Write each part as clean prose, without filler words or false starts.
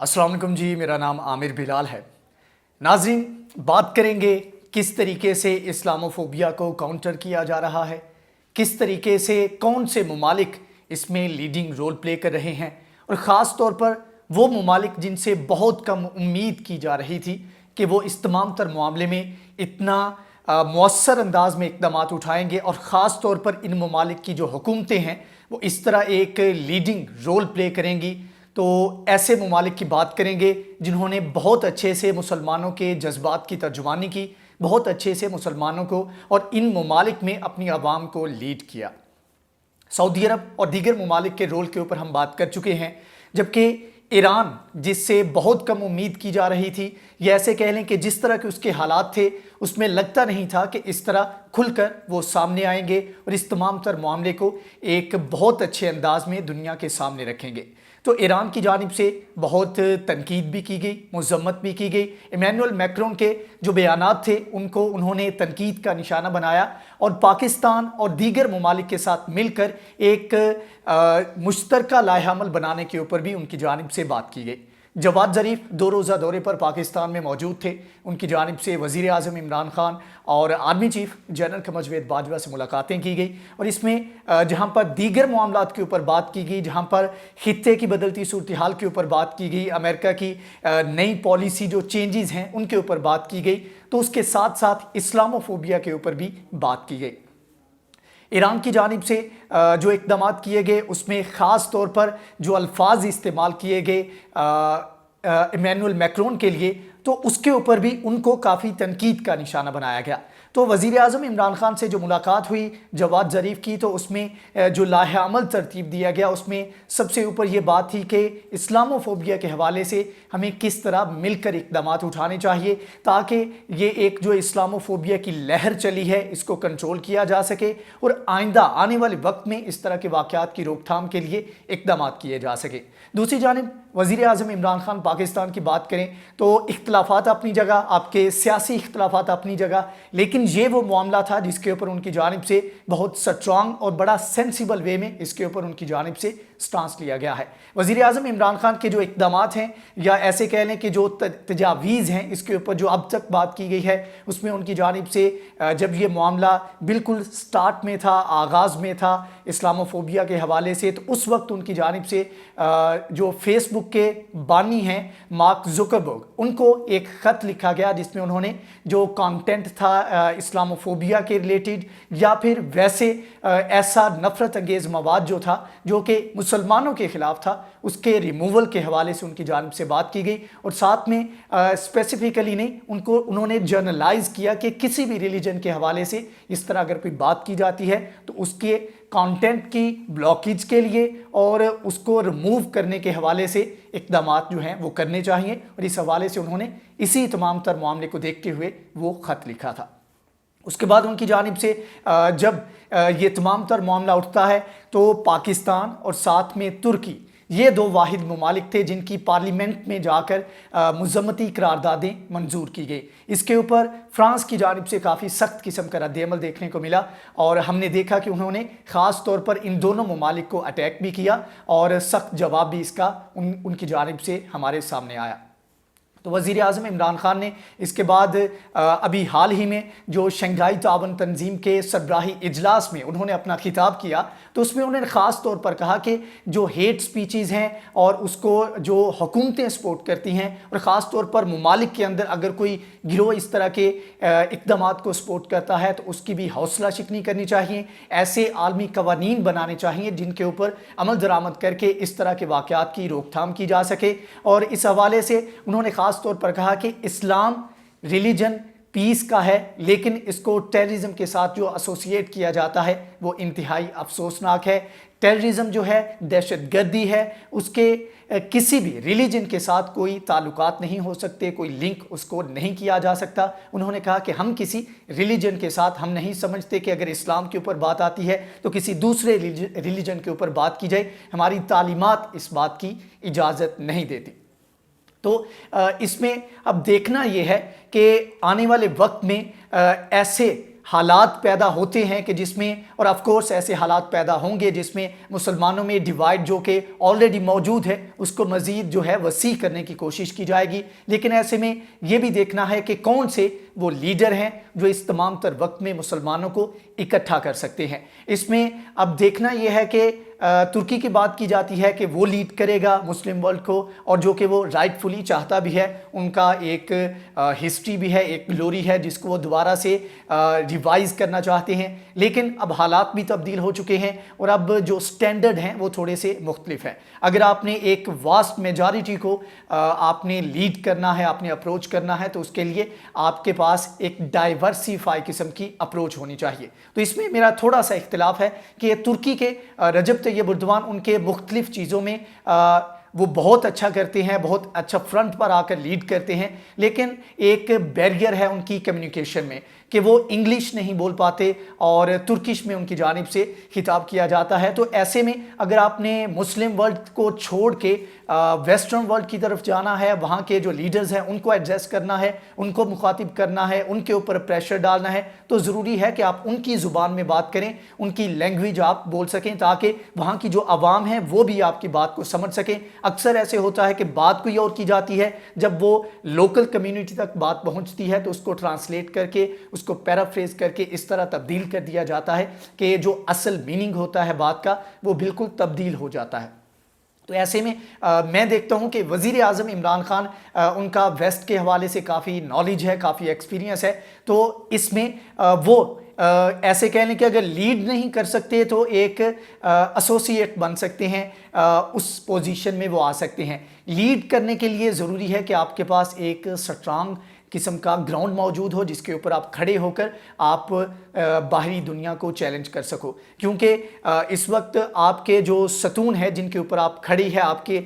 अस्सलाम वालेकुम जी, मेरा नाम आमिर बिलाल है। नाज़रीन, बात करेंगे किस तरीके से इस्लामोफोबिया को काउंटर किया जा रहा है, किस तरीके से कौन से ममालिक इसमें लीडिंग रोल प्ले कर रहे हैं, और ख़ास तौर पर वो ममालिक जिनसे बहुत कम उम्मीद की जा रही थी कि वो इस तमाम तर मामले में इतना मौसर अंदाज में इक़दामात उठाएंगे, और ख़ास तौर पर इन ममालिक की जो हुकूमतें हैं वो इस तरह एक लीडिंग रोल प्ले करेंगी। तो ऐसे ममालिक की बात करेंगे जिन्होंने बहुत अच्छे से मुसलमानों के जज्बात की तर्जुमानी की, बहुत अच्छे से मुसलमानों को और इन ममालिक में अपनी आवाम को लीड किया। सऊदी अरब और दीगर ममालिक के रोल के ऊपर हम बात कर चुके हैं, जबकि ईरान जिससे बहुत कम उम्मीद की जा रही थी, या ऐसे कह लें कि जिस तरह के उसके हालात थे उसमें लगता नहीं था कि इस तरह खुलकर वो सामने आएंगे और इस तमाम तर मामले को एक बहुत अच्छे अंदाज में दुनिया के सामने रखेंगे। तो ईरान की जानिब से बहुत तनकीद भी की गई, मज़म्मत भी की गई। इमैनुअल मैक्रोन के जो बयानात थे उनको उन्होंने तनकीद का निशाना बनाया, और पाकिस्तान और दीगर ममालिक के साथ मिलकर एक मुश्तरका लाहेअमल बनाने के ऊपर भी उनकी जानिब से बात की गई। जवाद ज़रीफ 2 रोज़ा दौरे पर पाकिस्तान में मौजूद थे। उनकी जानिब से वज़ीर आज़म इमरान खान और आर्मी चीफ जनरल क़मर जवेद बाजवा से मुलाकातें की गई, और इसमें जहाँ पर दीगर मामलात के ऊपर बात की गई, जहाँ पर खित्ते की बदलती सूरत हाल के ऊपर बात की गई, अमेरिका की नई पॉलिसी जो चेंजेस हैं उनके ऊपर बात की गई, तो उसके साथ साथ इस्लामोफोबिया के ऊपर भी बात की गई। ईरान की जानिब से जो इक़दामात किए गए उसमें ख़ास तौर पर जो अल्फाज इस्तेमाल किए गए इमैनुअल मैक्रोन के लिए, तो उसके ऊपर भी उनको काफ़ी तनकीद का निशाना बनाया गया। तो वज़ीर आज़म इमरान खान से जो मुलाकात हुई जवाद ज़रीफ की, तो उसमें जो लाहेअमल तरतीब दिया गया उसमें सबसे ऊपर ये बात थी कि इस्लामोफोबिया के हवाले से हमें किस तरह मिलकर इक़दामात उठाने चाहिए ताकि ये एक जो इस्लामोफोबिया की लहर चली है इसको कंट्रोल किया जा सके, और आइंदा आने वाले वक्त में इस तरह के वाक़यात की रोकथाम के लिए इक़दामात किए जा सके। दूसरी जानिब वज़ीर आज़म इमरान खान पाकिस्तान की बात करें तो इख्तलाफात अपनी जगह, आपके सियासी इख्तलाफात अपनी जगह, लेकिन ये वो मामला था जिसके ऊपर उनकी जानिब से बहुत स्ट्रॉन्ग और बड़ा सेंसिबल वे में इसके ऊपर उनकी जानिब से स्टांस लिया गया है। वज़ीर आज़म इमरान खान के जो इक़दामात हैं, या ऐसे कह लें कि जो तजावीज़ हैं, इसके ऊपर जो अब तक बात की गई है उसमें उनकी जानिब से जब ये मामला बिल्कुल स्टार्ट में था, आगाज़ में था इस्लामोफोबिया के हवाले से, तो उस वक्त उनकी जानिब से जो फेसबुक के बानी हैं मार्क ज़ुकरबर्ग, उनको एक ख़त लिखा गया जिसमें उन्होंने जो कंटेंट था इस्लामोफोबिया के रिलेटेड या फिर वैसे ऐसा नफ़रत अंगेज़ मवाद जो था जो कि मुसलमानों के ख़िलाफ़ था, उसके रिमूवल के हवाले से उनकी जानिब से बात की गई, और साथ में स्पेसिफिकली नहीं, उन्होंने जर्नलाइज़ किया कि किसी भी रिलीजन के हवाले से इस तरह अगर कोई बात की जाती है तो उसके कंटेंट की ब्लॉकेज के लिए और उसको रिमूव करने के हवाले से इक़दामात जो हैं वो करने चाहिए, और इस हवाले से उन्होंने इसी तमाम तर मामले को देखते हुए वो ख़त लिखा था। उसके बाद उनकी जानिब से जब ये तमाम तर मामला उठता है तो पाकिस्तान और साथ में तुर्की, ये 2 वाहिद ममालिक थे जिनकी पार्लियामेंट में जाकर मज़म्मती करारदादें मंजूर की गई। इसके ऊपर फ्रांस की जानिब से काफ़ी सख्त किस्म का रद्द-ए-अमल देखने को मिला, और हमने देखा कि उन्होंने ख़ास तौर पर इन दोनों ममालिक को अटैक भी किया, और सख्त जवाब भी इसका उनकी जानिब से हमारे सामने आया। तो वज़ीर आज़म इमरान खान ने इसके बाद अभी हाल ही में जो शंघाई ताउन तंजीम के सरबराही इजलास में उन्होंने अपना खिताब किया, तो उसमें उन्होंने ख़ास तौर पर कहा कि जो हेट स्पीचेस हैं और उसको जो हुकूमतें सपोर्ट करती हैं, और ख़ास तौर पर ममालिक के अंदर अगर कोई गिरोह इस तरह के इक़दामात को सपोर्ट करता है तो उसकी भी हौसला शिकनी करनी चाहिए। ऐसे आलमी कवानीन बनाने चाहिए जिनके ऊपर अमल दरामद करके इस तरह के वाक़यात की रोकथाम की जा सके। और इस हवाले से उन्होंने ख़ास तौर पर कहा कि इस्लाम रिलीजन पीस का है, लेकिन इसको टेररिज्म के साथ जो एसोसिएट किया जाता है वो इंतहाई अफसोसनाक है। टेररिज्म जो है दहशतगर्दी है, उसके किसी भी रिलीजन के साथ कोई ताल्लुकात नहीं हो सकते, कोई लिंक उसको नहीं किया जा सकता। उन्होंने कहा कि हम किसी रिलीजन के साथ हम नहीं समझते कि अगर इस्लाम के ऊपर बात आती है तो किसी दूसरे रिलीजन के ऊपर बात की जाए, हमारी तालीमात इस बात की इजाज़त नहीं देती। तो इसमें अब देखना ये है कि आने वाले वक्त में ऐसे حالات پیدا ہوتے ہیں کہ جس میں، اور آف کورس ایسے حالات پیدا ہوں گے جس میں مسلمانوں میں ڈیوائڈ جو کہ آلریڈی موجود ہے اس کو مزید جو ہے وسیع کرنے کی کوشش کی جائے گی، لیکن ایسے میں یہ بھی دیکھنا ہے کہ کون سے وہ لیڈر ہیں جو اس تمام تر وقت میں مسلمانوں کو اکٹھا کر سکتے ہیں۔ اس میں اب دیکھنا یہ ہے کہ ترکی کی بات کی جاتی ہے کہ وہ لیڈ کرے گا مسلم ورلڈ کو، اور جو کہ وہ رائٹ فلی چاہتا بھی ہے، ان کا ایک ہسٹری بھی ہے، ایک گلوری ہے جس کو وہ دوبارہ سے ریوائز کرنا چاہتے ہیں، لیکن اب حالات بھی تبدیل ہو چکے ہیں اور اب جو سٹینڈرڈ ہیں وہ تھوڑے سے مختلف ہیں۔ اگر آپ نے ایک واسٹ میجارٹی کو آپ نے لیڈ کرنا ہے، آپ نے اپروچ کرنا ہے، تو اس کے لیے آپ کے پاس ایک ڈائیورسیفائی قسم کی اپروچ ہونی چاہیے۔ تو اس میں میرا تھوڑا سا اختلاف ہے کہ ترکی کے رجب طیب اردوان ان کے مختلف چیزوں میں وہ بہت اچھا کرتے ہیں، بہت اچھا فرنٹ پر آ کر لیڈ کرتے ہیں، لیکن ایک بیریئر ہے ان کی کمیونیکیشن میں کہ وہ انگلش نہیں بول پاتے اور ترکش میں ان کی جانب سے خطاب کیا جاتا ہے۔ تو ایسے میں اگر آپ نے مسلم ورلڈ کو چھوڑ کے ویسٹرن ورلڈ کی طرف جانا ہے، وہاں کے جو لیڈرز ہیں ان کو ایڈریس کرنا ہے، ان کو مخاطب کرنا ہے، ان کے اوپر پریشر ڈالنا ہے، تو ضروری ہے کہ آپ ان کی زبان میں بات کریں، ان کی لینگویج آپ بول سکیں، تاکہ وہاں کی جو عوام ہیں وہ بھی آپ کی بات کو سمجھ سکیں۔ اکثر ایسے ہوتا ہے کہ بات کوئی اور کی جاتی ہے، جب وہ لوکل کمیونٹی تک بات پہنچتی ہے تو اس کو ٹرانسلیٹ کر کے، اس کو پیرافریز کر کے اس طرح تبدیل کر دیا جاتا ہے کہ جو اصل میننگ ہوتا ہے بات کا وہ بالکل تبدیل ہو جاتا ہے۔ تو ایسے میں میں دیکھتا ہوں کہ وزیر اعظم عمران خان، ان کا ویسٹ کے حوالے سے کافی نالج ہے، کافی ایکسپیرینس ہے، تو اس میں وہ ایسے کہہ لیں کہ اگر لیڈ نہیں کر سکتے تو ایک ایسوسیٹ بن سکتے ہیں، اس پوزیشن میں وہ آ سکتے ہیں۔ لیڈ کرنے کے لیے ضروری ہے کہ آپ کے پاس ایک سٹرانگ قسم کا گراؤنڈ موجود ہو جس کے اوپر آپ کھڑے ہو کر آپ باہری دنیا کو چیلنج کر سکو، کیونکہ اس وقت آپ کے جو ستون ہے جن کے اوپر آپ کھڑی ہے، آپ کے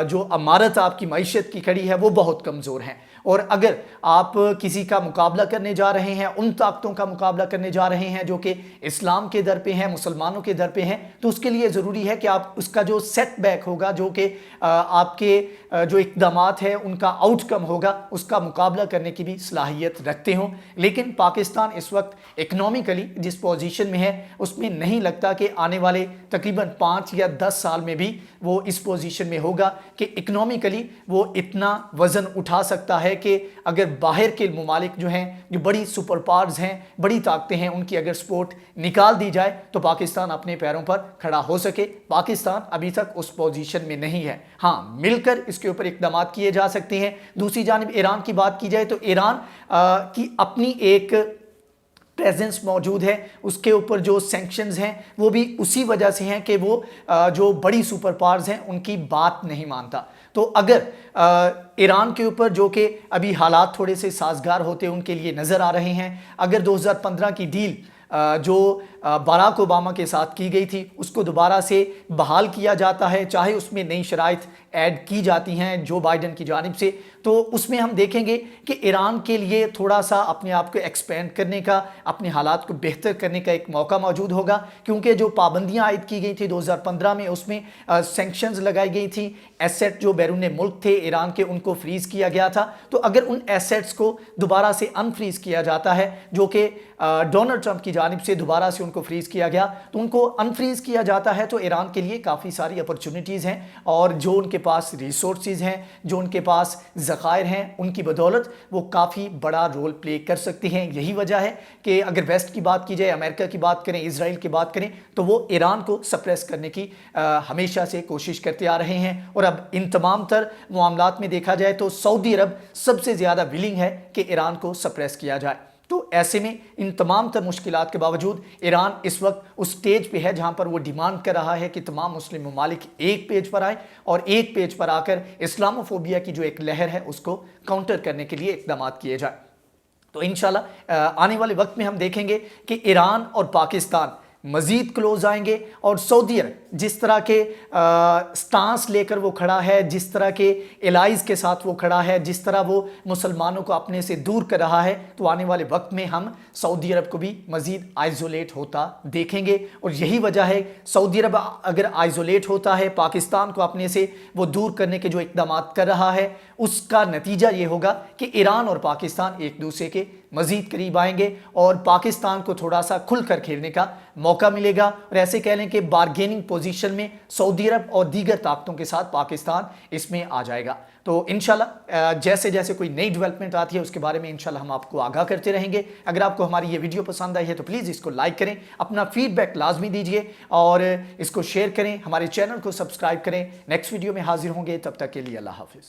جو عمارت آپ کی معیشت کی کھڑی ہے وہ بہت کمزور ہیں، اور اگر آپ کسی کا مقابلہ کرنے جا رہے ہیں، ان طاقتوں کا مقابلہ کرنے جا رہے ہیں جو کہ اسلام کے در پہ ہیں، مسلمانوں کے در پہ ہیں، تو اس کے لیے ضروری ہے کہ آپ اس کا جو سیٹ بیک ہوگا، جو کہ آپ کے جو اقدامات ہیں ان کا آؤٹ کم ہوگا، اس کا مقابلہ کرنے کی بھی صلاحیت رکھتے ہوں۔ لیکن پاکستان اس وقت اکنومیکلی جس پوزیشن میں ہے اس میں نہیں لگتا کہ آنے والے تقریباً 5 یا 10 سال میں بھی وہ اس پوزیشن میں ہوگا کہ اکنومیکلی وہ اتنا وزن اٹھا سکتا ہے کہ اگر باہر کے ممالک جو ہیں، جو بڑی سپر پاورز ہیں، بڑی طاقتیں ہیں، ان کی اگر سپورٹ نکال دی جائے تو پاکستان اپنے پیروں پر کھڑا ہو سکے۔ پاکستان ابھی تک اس پوزیشن میں نہیں ہے۔ ہاں، مل کر اس کے اوپر اقدامات کیے جا سکتے ہیں۔ دوسری جانب ایران کی بات کی جائے تو ایران کی اپنی ایک پریزنس موجود ہے، اس کے اوپر جو سینکشنز ہیں وہ بھی اسی وجہ سے ہیں کہ وہ جو بڑی سپر پاورز ہیں ان کی بات نہیں مانتا۔ تو اگر ایران کے اوپر جو کہ ابھی حالات تھوڑے سے سازگار ہوتے ان کے لیے نظر آ رہے ہیں، اگر 2015 کی ڈیل جو باراک اوباما کے ساتھ کی گئی تھی اس کو دوبارہ سے بحال کیا جاتا ہے، چاہے اس میں نئی شرائط ایڈ کی جاتی ہیں جو بائیڈن کی جانب سے، تو اس میں ہم دیکھیں گے کہ ایران کے لیے تھوڑا سا اپنے آپ کو ایکسپینڈ کرنے کا، اپنے حالات کو بہتر کرنے کا ایک موقع موجود ہوگا، کیونکہ جو پابندیاں عائد کی گئی تھی 2015 میں اس میں سینکشنز لگائی گئی تھی، ایسیٹ جو بیرون ملک تھے ایران کے ان کو فریز کیا گیا تھا۔ تو اگر ان ایسیٹس کو دوبارہ سے انفریز کیا جاتا ہے، جو کہ ڈونلڈ ٹرمپ کی جانب سے دوبارہ سے ان کو فریز کیا گیا، تو ان کو انفریز کیا جاتا ہے تو ایران کے لیے کافی ساری اپرچونٹیز ہیں، اور جو ان کے پاس ریسورسز ہیں، جو ان کے پاس ذخائر ہیں، ان کی بدولت وہ کافی بڑا رول پلے کر سکتی ہیں۔ یہی وجہ ہے کہ اگر ویسٹ کی بات کی جائے، امریکہ کی بات کریں، اسرائیل کی بات کریں، تو وہ ایران کو سپریس کرنے کی ہمیشہ سے کوشش کرتے آ رہے ہیں، اور اب ان تمام تر معاملات میں دیکھا جائے تو سعودی عرب سب سے زیادہ ولنگ ہے کہ ایران کو سپریس کیا جائے۔ تو ایسے میں ان تمام تر مشکلات کے باوجود ایران اس وقت اس سٹیج پہ ہے جہاں پر وہ ڈیمانڈ کر رہا ہے کہ تمام مسلم ممالک ایک پیج پر آئیں اور ایک پیج پر آ کر اسلاموفوبیا کی جو ایک لہر ہے اس کو کاؤنٹر کرنے کے لیے اقدامات کیے جائیں۔ تو انشاءاللہ آنے والے وقت میں ہم دیکھیں گے کہ ایران اور پاکستان مزید کلوز آئیں گے، اور سعودی عرب जिस तरह के स्टांस लेकर वो खड़ा है, जिस तरह के एलाइज के साथ वो खड़ा है, जिस तरह वो मुसलमानों को अपने से दूर कर रहा है, तो आने वाले वक्त में हम सऊदी अरब को भी मज़ीद आइसोलेट होता देखेंगे। और यही वजह है, सऊदी अरब अगर आइसोलेट होता है, पाकिस्तान को अपने से वो दूर करने के जो इक़दाम कर रहा है, उसका नतीजा ये होगा कि ईरान और पाकिस्तान एक दूसरे के मज़ीद करीब आएंगे और पाकिस्तान को थोड़ा सा खुलकर खेलने का मौका मिलेगा। और ऐसे कह लें कि बारगेनिंग पोजीशन में सऊदी अरब और दीगर ताकतों के साथ पाकिस्तान इसमें आ जाएगा। तो इंशाल्लाह जैसे जैसे कोई नई डेवलपमेंट आती है उसके बारे में इंशाल्लाह हम आपको आगाह करते रहेंगे। अगर आपको हमारी ये वीडियो पसंद आई है तो प्लीज़ इसको लाइक करें, अपना फीडबैक लाजमी दीजिए और इसको शेयर करें, हमारे चैनल को सब्सक्राइब करें। नेक्स्ट वीडियो में हाजिर होंगे, तब तक के लिए अल्लाह हाफिज़।